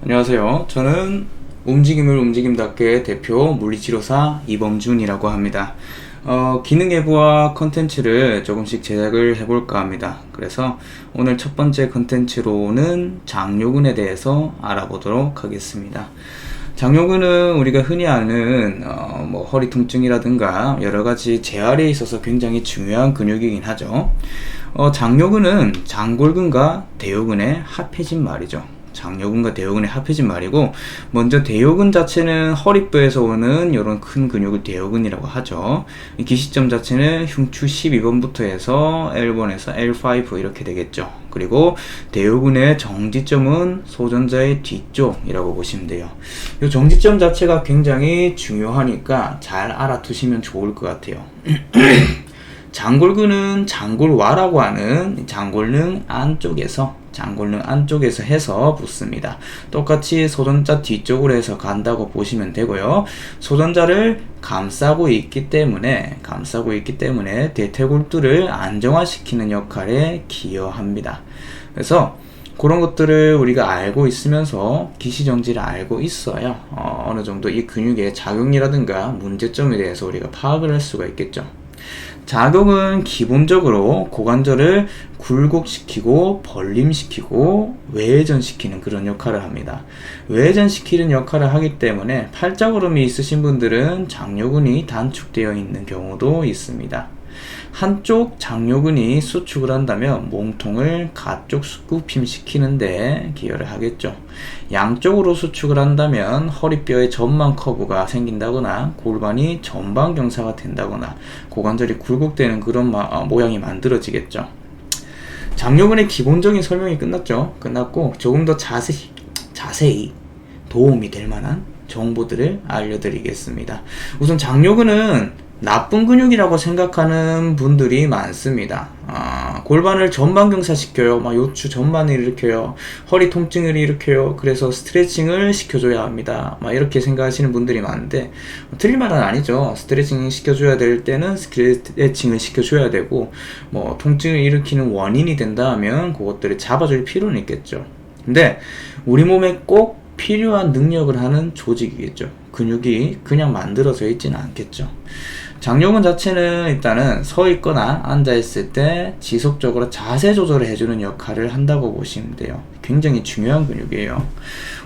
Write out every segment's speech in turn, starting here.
안녕하세요. 저는 움직임을 움직임답게 대표 물리치료사 이범준이라고 합니다. 기능 예부와 컨텐츠를 조금씩 제작을 해볼까 합니다. 그래서 오늘 첫 번째 컨텐츠로는 장요근에 대해서 알아보도록 하겠습니다. 장요근은 우리가 흔히 아는 허리 통증이라든가 여러가지 재활에 있어서 굉장히 중요한 근육이긴 하죠. 장요근은 장골근과 대요근의 합해진 말이죠. 장요근과 대요근의 합해진 말이고, 먼저 대요근 자체는 허리뼈에서 오는 이런 큰 근육을 대요근이라고 하죠. 이 기시점 자체는 흉추 12번부터 해서 L1에서 L5 이렇게 되겠죠. 그리고 대요근의 정지점은 소전자의 뒤쪽이라고 보시면 돼요. 이 정지점 자체가 굉장히 중요하니까 잘 알아두시면 좋을 것 같아요. 장골근은 장골와라고 하는 장골능 안쪽에서 해서 붙습니다. 똑같이 소전자 뒤쪽으로 해서 간다고 보시면 되고요. 소전자를 감싸고 있기 때문에 대퇴골두를 안정화시키는 역할에 기여합니다. 그래서 그런 것들을 우리가 알고 있으면서 기시정지를 알고 있어야 어느 정도 이 근육의 작용이라든가 문제점에 대해서 우리가 파악을 할 수가 있겠죠. 작용은 기본적으로 고관절을 굴곡시키고 벌림시키고 외전시키는 그런 역할을 합니다. 외전시키는 역할을 하기 때문에 팔자구름이 있으신 분들은 장요근이 단축되어 있는 경우도 있습니다. 한쪽 장요근이 수축을 한다면 몸통을 가쪽 굽힘시키는데 기여를 하겠죠. 양쪽으로 수축을 한다면 허리뼈에 전만 커브가 생긴다거나 골반이 전방 경사가 된다거나 고관절이 굴곡되는 그런 모양이 만들어지겠죠. 장요근의 기본적인 설명이 끝났고 조금 더 자세히 도움이 될 만한 정보들을 알려드리겠습니다. 우선 장요근은 나쁜 근육이라고 생각하는 분들이 많습니다. 골반을 전방경사시켜요. 요추 전반을 일으켜요. 허리 통증을 일으켜요. 그래서 스트레칭을 시켜줘야 합니다. 이렇게 생각하시는 분들이 많은데 틀린 말은 아니죠. 스트레칭 시켜줘야 될 때는 스트레칭을 시켜줘야 되고 통증을 일으키는 원인이 된다 하면 그것들을 잡아줄 필요는 있겠죠. 근데 우리 몸에 꼭 필요한 능력을 하는 조직이겠죠. 근육이 그냥 만들어져 있지는 않겠죠. 장요근 자체는 일단은 서 있거나 앉아 있을 때 지속적으로 자세 조절을 해주는 역할을 한다고 보시면 돼요. 굉장히 중요한 근육이에요.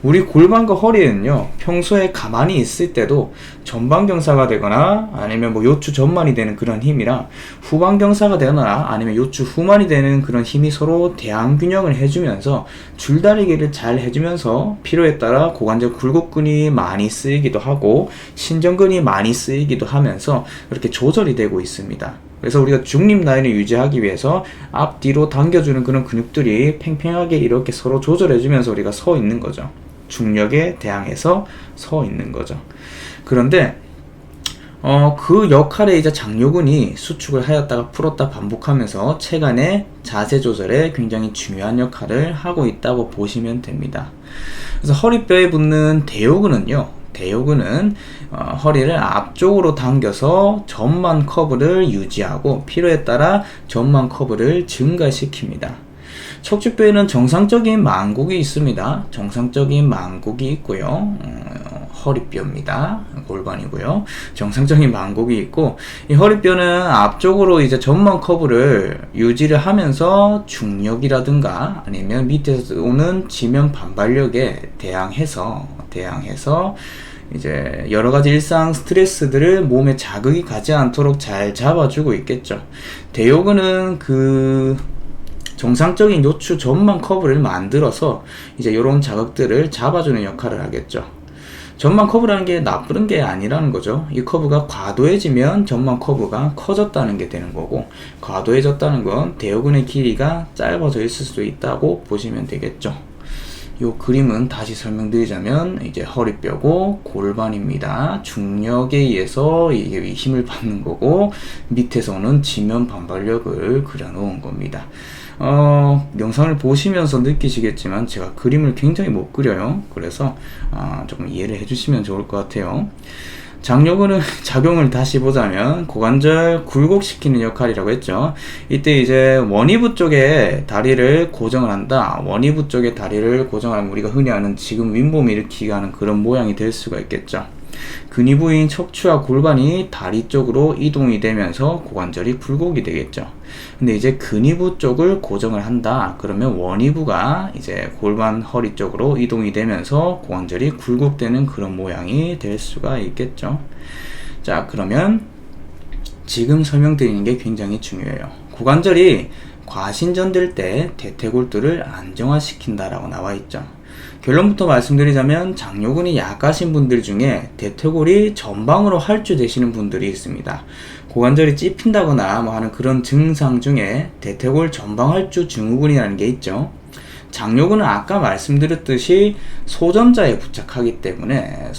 우리 골반과 허리는요, 평소에 가만히 있을 때도 전방경사가 되거나 아니면 요추 전만이 되는 그런 힘이랑 후방경사가 되거나 아니면 요추 후만이 되는 그런 힘이 서로 대항균형을 해주면서 줄다리기를 잘 해주면서 필요에 따라 고관절 굴곡근이 많이 쓰이기도 하고 신전근이 많이 쓰이기도 하면서 이렇게 조절이 되고 있습니다. 그래서 우리가 중립 라인을 유지하기 위해서 앞뒤로 당겨주는 그런 근육들이 팽팽하게 이렇게 서로 조절해주면서 우리가 서 있는 거죠. 중력에 대항해서 서 있는 거죠. 그런데 그 역할에 이제 장요근이 수축을 하였다가 풀었다 반복하면서 체간의 자세 조절에 굉장히 중요한 역할을 하고 있다고 보시면 됩니다. 그래서 허리뼈에 붙는 대요근은 허리를 앞쪽으로 당겨서 전만 커브를 유지하고 필요에 따라 전만 커브를 증가시킵니다. 척추뼈에는 정상적인 망곡이 있습니다. 정상적인 망곡이 있고요. 허리뼈입니다. 골반이고요. 정상적인 망곡이 있고 이 허리뼈는 앞쪽으로 이제 전만 커브를 유지를 하면서 중력이라든가 아니면 밑에서 오는 지면 반발력에 대항해서 이제 여러가지 일상 스트레스들을 몸에 자극이 가지 않도록 잘 잡아주고 있겠죠. 대요근은 정상적인 요추 전만 커브를 만들어서 이제 이런 자극들을 잡아주는 역할을 하겠죠. 전만 커브라는 게 나쁜 게 아니라는 거죠. 이 커브가 과도해지면 전만 커브가 커졌다는 게 되는 거고, 과도해졌다는 건 대요근의 길이가 짧아져 있을 수도 있다고 보시면 되겠죠. 이 그림은 다시 설명드리자면 이제 허리뼈고 골반입니다. 중력에 의해서 이게 힘을 받는 거고 밑에서 오는 지면 반발력을 그려놓은 겁니다. 영상을 보시면서 느끼시겠지만 제가 그림을 굉장히 못 그려요. 그래서 조금 이해를 해주시면 좋을 것 같아요. 장요근은 작용을 다시 보자면 고관절 굴곡시키는 역할이라고 했죠. 이때 이제 원위부 쪽에 다리를 고정을 한다. 원위부 쪽에 다리를 고정하면 우리가 흔히 아는 지금 윗몸 일으키기 하는 그런 모양이 될 수가 있겠죠. 근위부인 척추와 골반이 다리 쪽으로 이동이 되면서 고관절이 굴곡이 되겠죠. 근데 이제 근위부 쪽을 고정을 한다. 그러면 원위부가 이제 골반 허리 쪽으로 이동이 되면서 고관절이 굴곡되는 그런 모양이 될 수가 있겠죠. 자, 그러면 지금 설명드리는 게 굉장히 중요해요. 고관절이 과신전될 때 대퇴골두를 안정화시킨다라고 나와 있죠. 결론부터 말씀드리자면 장요근이 약하신 분들 중에 대퇴골이 전방으로 할주되시는 분들이 있습니다. 고관절이 찝힌다거나 뭐 하는 그런 증상 중에 대퇴골 전방 할주 증후군이라는 게 있죠. 장요근은 아까 말씀드렸듯이 소전자에 부착하기 때문에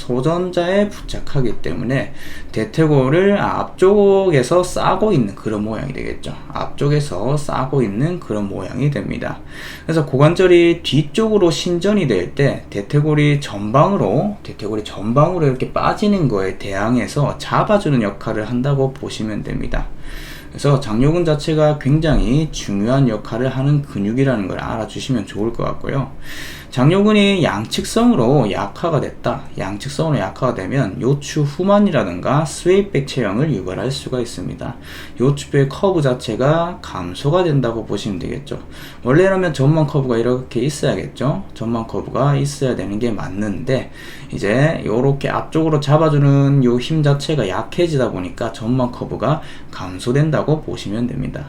대퇴골을 앞쪽에서 싸고 있는 그런 모양이 되겠죠. 앞쪽에서 싸고 있는 그런 모양이 됩니다. 그래서 고관절이 뒤쪽으로 신전이 될 때 대퇴골이 전방으로 이렇게 빠지는 거에 대항해서 잡아주는 역할을 한다고 보시면 됩니다. 그래서 장요근 자체가 굉장히 중요한 역할을 하는 근육이라는 걸 알아주시면 좋을 것 같고요. 장요근이 양측성으로 약화가 되면 요추 후만이라든가 스웨이백 체형을 유발할 수가 있습니다. 요추뼈의 커브 자체가 감소가 된다고 보시면 되겠죠. 원래라면 전방 커브가 이렇게 있어야겠죠. 전방 커브가 있어야 되는 게 맞는데 이제 요렇게 앞쪽으로 잡아주는 요 힘 자체가 약해지다 보니까 전방 커브가 감소된다고 보시면 됩니다.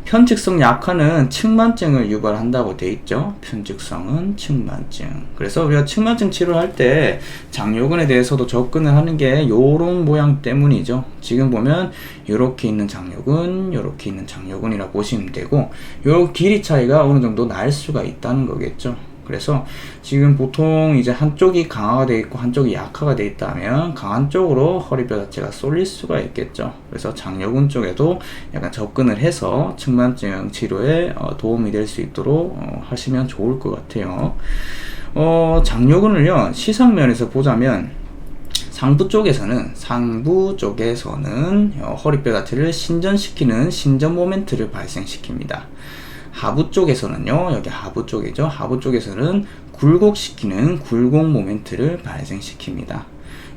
편측성 약화는 측만증을 유발한다고 되어 있죠. 편측성은 측만증. 그래서 우리가 측만증 치료할 때 장요근에 대해서도 접근을 하는 게 요런 모양 때문이죠. 지금 보면 요렇게 있는 장요근, 요렇게 있는 장요근이라고 보시면 되고, 요 길이 차이가 어느 정도 날 수가 있다는 거겠죠. 그래서 지금 보통 이제 한쪽이 강화가 되어 있고 한쪽이 약화가 되어 있다면 강한 쪽으로 허리뼈 자체가 쏠릴 수가 있겠죠. 그래서 장요근 쪽에도 약간 접근을 해서 측만증 치료에 도움이 될 수 있도록 하시면 좋을 것 같아요. 장요근을요, 시상면에서 보자면 상부 쪽에서는 허리뼈 자체를 신전시키는 신전 모멘트를 발생시킵니다. 하부 쪽에서는요, 여기 하부 쪽이죠. 하부 쪽에서는 굴곡시키는 굴곡 모멘트를 발생시킵니다.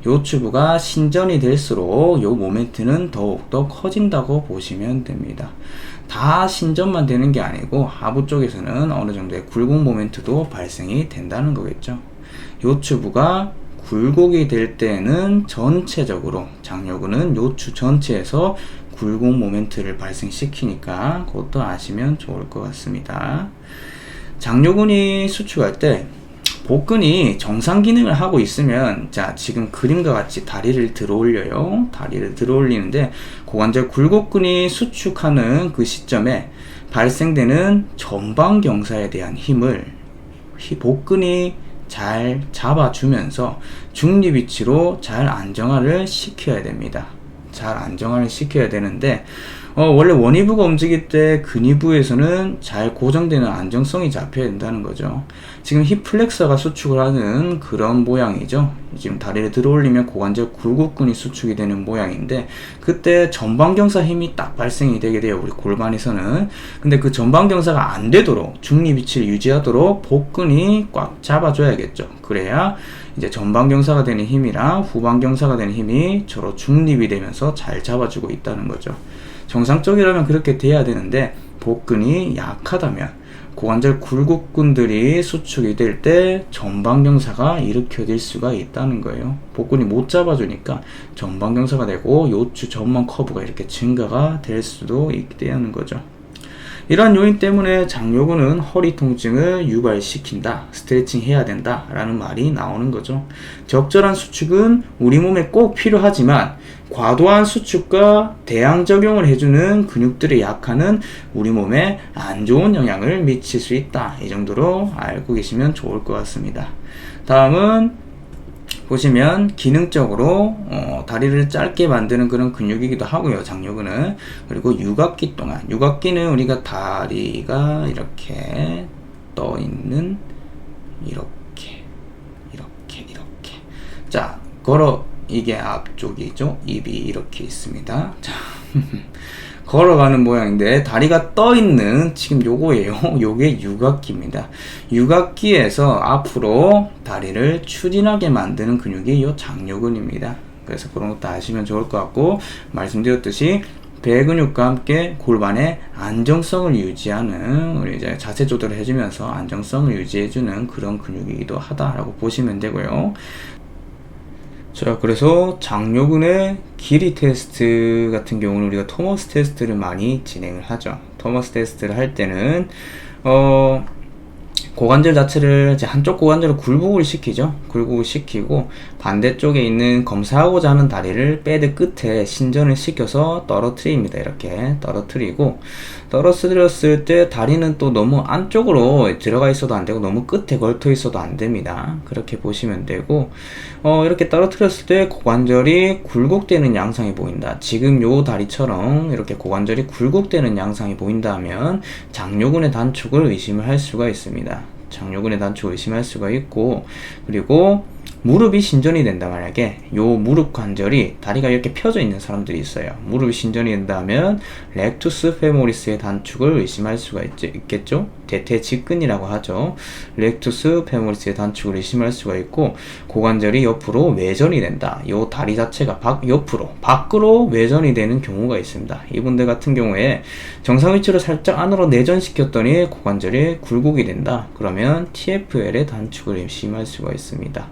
요 튜브가 신전이 될수록 요 모멘트는 더욱더 커진다고 보시면 됩니다. 다 신전만 되는 게 아니고 하부 쪽에서는 어느 정도의 굴곡 모멘트도 발생이 된다는 거겠죠. 요 튜브가 굴곡이 될 때는 전체적으로 장요근은 요추 전체에서 굴곡 모멘트를 발생시키니까 그것도 아시면 좋을 것 같습니다. 장요근이 수축할 때 복근이 정상 기능을 하고 있으면, 자, 지금 그림과 같이 다리를 들어 올려요. 다리를 들어 올리는데 고관절 굴곡근이 수축하는 그 시점에 발생되는 전방 경사에 대한 힘을 복근이 잘 잡아주면서 중립 위치로 잘 안정화를 시켜야 됩니다. 잘 안정화를 시켜야 되는데 원래 원위부가 움직일 때 근위부에서는 잘 고정되는 안정성이 잡혀야 된다는 거죠. 지금 힙 플렉서가 수축을 하는 그런 모양이죠. 지금 다리를 들어 올리면 고관절 굴곡근이 수축이 되는 모양인데 그때 전방경사 힘이 딱 발생이 되게 돼요. 우리 골반에서는. 근데 그 전방경사가 안 되도록 중립 위치를 유지하도록 복근이 꽉 잡아줘야겠죠. 그래야 이제 전방경사가 되는 힘이랑 후방경사가 되는 힘이 서로 중립이 되면서 잘 잡아주고 있다는 거죠. 정상적이라면 그렇게 돼야 되는데 복근이 약하다면 고관절 굴곡근들이 수축이 될 때 전방경사가 일으켜질 수가 있다는 거예요. 복근이 못 잡아주니까 전방경사가 되고 요추 전방 커브가 이렇게 증가가 될 수도 있다는 거죠. 이러한 요인 때문에 장요근은 허리 통증을 유발시킨다, 스트레칭 해야 된다 라는 말이 나오는 거죠. 적절한 수축은 우리 몸에 꼭 필요하지만 과도한 수축과 대항 적용을 해주는 근육들의 약화는 우리 몸에 안 좋은 영향을 미칠 수 있다. 이 정도로 알고 계시면 좋을 것 같습니다. 다음은 보시면 기능적으로 다리를 짧게 만드는 그런 근육이기도 하고요. 장요근은. 그리고 육악기 동안, 육악기는 우리가 다리가 이렇게 떠 있는 이렇게 자, 이게 앞쪽이죠. 입이 이렇게 있습니다. 자, 걸어가는 모양인데 다리가 떠 있는 지금 요거예요. 요게 육각기입니다. 육각기에서 앞으로 다리를 추진하게 만드는 근육이 요 장요근입니다. 그래서 그런 것도 아시면 좋을 것 같고, 말씀드렸듯이 배 근육과 함께 골반의 안정성을 유지하는, 우리 이제 자세 조절을 해주면서 안정성을 유지해주는 그런 근육이기도 하다라고 보시면 되고요. 자, 그래서 장요근의 길이 테스트 같은 경우는 우리가 토머스 테스트를 많이 진행을 하죠. 토머스 테스트를 할 때는 고관절 자체를 이제 한쪽 고관절을 굴곡을 시키죠. 굴곡을 시키고 반대쪽에 있는 검사하고자 하는 다리를 배드 끝에 신전을 시켜서 떨어뜨립니다. 이렇게 떨어뜨리고, 떨어뜨렸을 때 다리는 또 너무 안쪽으로 들어가 있어도 안 되고 너무 끝에 걸터 있어도 안 됩니다. 그렇게 보시면 되고, 이렇게 떨어뜨렸을 때 고관절이 굴곡되는 양상이 보인다. 지금 요 다리처럼 이렇게 고관절이 굴곡되는 양상이 보인다 하면 장요근의 단축을 의심을 할 수가 있습니다. 장요근의 단축을 의심할 수가 있고, 그리고 무릎이 신전이 된다. 만약에 요 무릎 관절이 다리가 이렇게 펴져 있는 사람들이 있어요. 무릎이 신전이 된다면 렉투스 페모리스의 단축을 의심할 수가 있겠죠. 대퇴직근이라고 하죠. 렉투스 페모리스의 단축을 의심할 수가 있고, 고관절이 옆으로 외전이 된다. 요 다리 자체가 옆으로 밖으로 외전이 되는 경우가 있습니다. 이분들 같은 경우에 정상 위치로 살짝 안으로 내전시켰더니 고관절이 굴곡이 된다. 그러면 TFL의 단축을 의심할 수가 있습니다.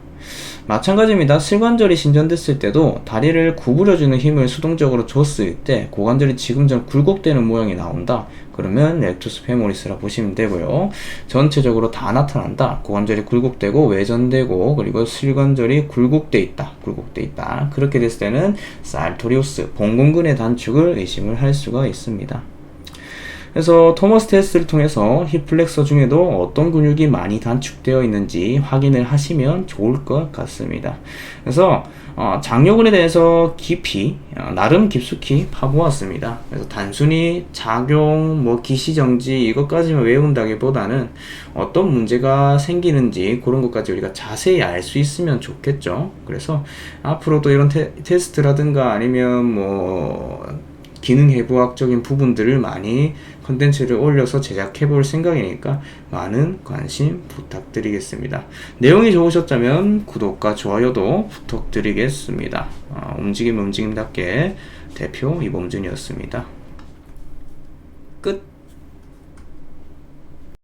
마찬가지입니다. 실관절이 신전됐을 때도 다리를 구부려주는 힘을 수동적으로 줬을 때 고관절이 지금처럼 굴곡되는 모양이 나온다. 그러면 렉투스 페모리스라 보시면 되고요. 전체적으로 다 나타난다. 고관절이 굴곡되고 외전되고 그리고 실관절이 굴곡돼 있다. 그렇게 됐을 때는 살토리우스, 봉공근의 단축을 의심을 할 수가 있습니다. 그래서 토머스 테스트를 통해서 힙 플렉서 중에도 어떤 근육이 많이 단축되어 있는지 확인을 하시면 좋을 것 같습니다. 그래서 장요근에 대해서 깊이 나름 깊숙이 파보았습니다. 그래서 단순히 작용, 기시정지 이것까지만 외운다기보다는 어떤 문제가 생기는지 그런 것까지 우리가 자세히 알 수 있으면 좋겠죠. 그래서 앞으로도 이런 테스트라든가 아니면 기능 해부학적인 부분들을 많이 컨텐츠를 올려서 제작해 볼 생각이니까 많은 관심 부탁드리겠습니다. 내용이 좋으셨다면 구독과 좋아요도 부탁드리겠습니다. 움직임답게 대표 이범준이었습니다. 끝.